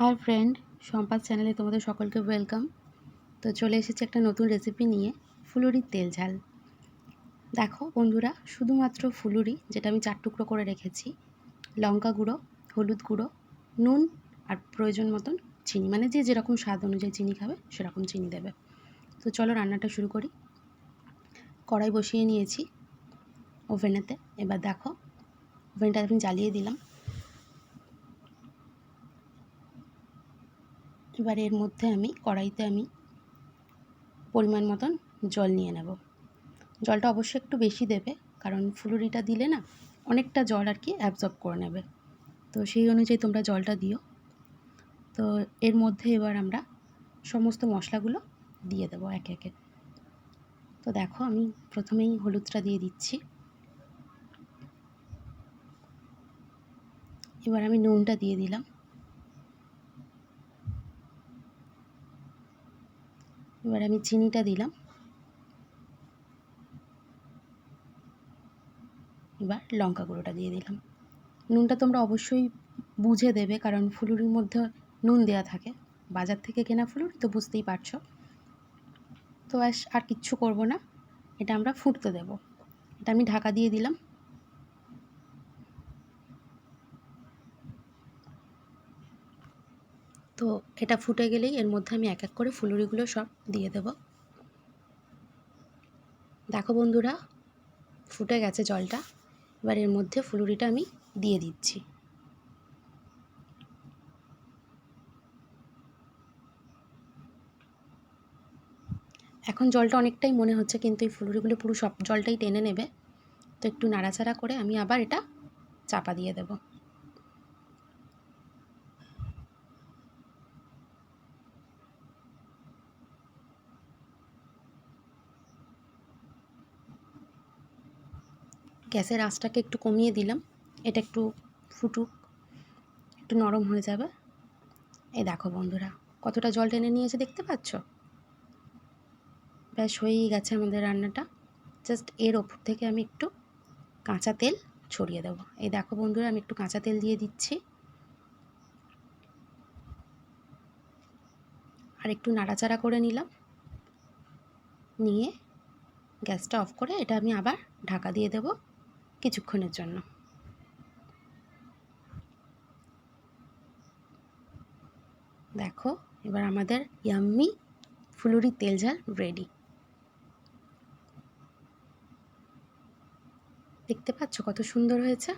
Hi friend, সম্পাদ চ্যানেলে তোমাদের সকলকে ওয়েলকাম। তো চলে এসেছি একটা নতুন রেসিপি নিয়ে, ফুলুরির তেল ঝাল। দেখো বন্ধুরা, শুধুমাত্র ফুলুরি, যেটা আমি 4 টুকরো করে রেখেছি, লঙ্কা গুঁড়ো, হলুদ গুঁড়ো, নুন আর প্রয়োজন মতন চিনি, মানে যে যেরকম স্বাদ অনুযায়ী চিনি খাবে সেরকম চিনি দেবে। তো চলো রান্নাটা শুরু করি। কড়াই বসিয়ে নিয়েছি ওভেনেতে। এবার দেখো, ওভেনটা আমি জ্বালিয়ে দিলাম। এবার এর মধ্যে কড়াইতে আমি পরিমাণ মতন জল নিয়ে নেব। জলটা অবশ্যই একটু বেশি দেবে, কারণ ফুলুরিটা দিলে না অনেকটা জল আর কি অ্যাবজর্ব করে নেবে। তো সেই অনুযায়ী তোমরা জলটা দিও। তো এর মধ্যে এবার আমরা সমস্ত মশলাগুলো দিয়ে দেবো একে একে। তো দেখো, আমি প্রথমেই হলুদটা দিয়ে দিচ্ছি। এবার আমি নুনটা দিয়ে দিলাম। এবার আমি চিনিটা দিলাম। এবার লঙ্কা গুঁড়োটা দিয়ে দিলাম। নুনটা তোমরা অবশ্যই বুঝে দেবে, কারণ ফুলুরির মধ্যে নুন দেওয়া থাকে। বাজার থেকে কেনা ফুলুরি তো বুঝতেই পারছো। তো আর কিচ্ছু করব না, এটা আমরা ফুটতে দেব। এটা আমি ঢাকা দিয়ে দিলাম। তো এটা ফুটে গেলেই এর মধ্যে আমি এক এক করে ফুলুরিগুলো সব দিয়ে দেব। দেখো বন্ধুরা, ফুটে গেছে জলটা। এবার এর মধ্যে ফুলুরিটা আমি দিয়ে দিচ্ছি। এখন জলটা অনেকটাই মনে হচ্ছে, কিন্তু এই ফুলুরিগুলো পুরো সব জলটাই টেনে নেবে। তো একটু নাড়াচাড়া করে আমি আবার এটা চাপা দিয়ে দেব। গ্যাসের আঁচটাকে একটু কমিয়ে দিলাম। এটা একটু ফুটুক, একটু নরম হয়ে যাবে। এই দেখো বন্ধুরা, কতটা জল টেনে নিয়েছে দেখতে পাচ্ছ। ব্যাস হয়েই গেছে আমাদের রান্নাটা। জাস্ট এর ওপর থেকে আমি একটু কাঁচা তেল ছড়িয়ে দেবো। এই দেখো বন্ধুরা, আমি একটু কাঁচা তেল দিয়ে দিচ্ছি। আর একটু নাড়াচাড়া করে নিলাম। নিয়ে গ্যাসটা অফ করে এটা আমি আবার ঢাকা দিয়ে দেব কিছুক্ষণের জন্য। দেখো, এবার আমাদের ইয়াম্মি ফুলুরি তেল ঝাল রেডি। দেখতে পাচ্ছ কত সুন্দর হয়েছে।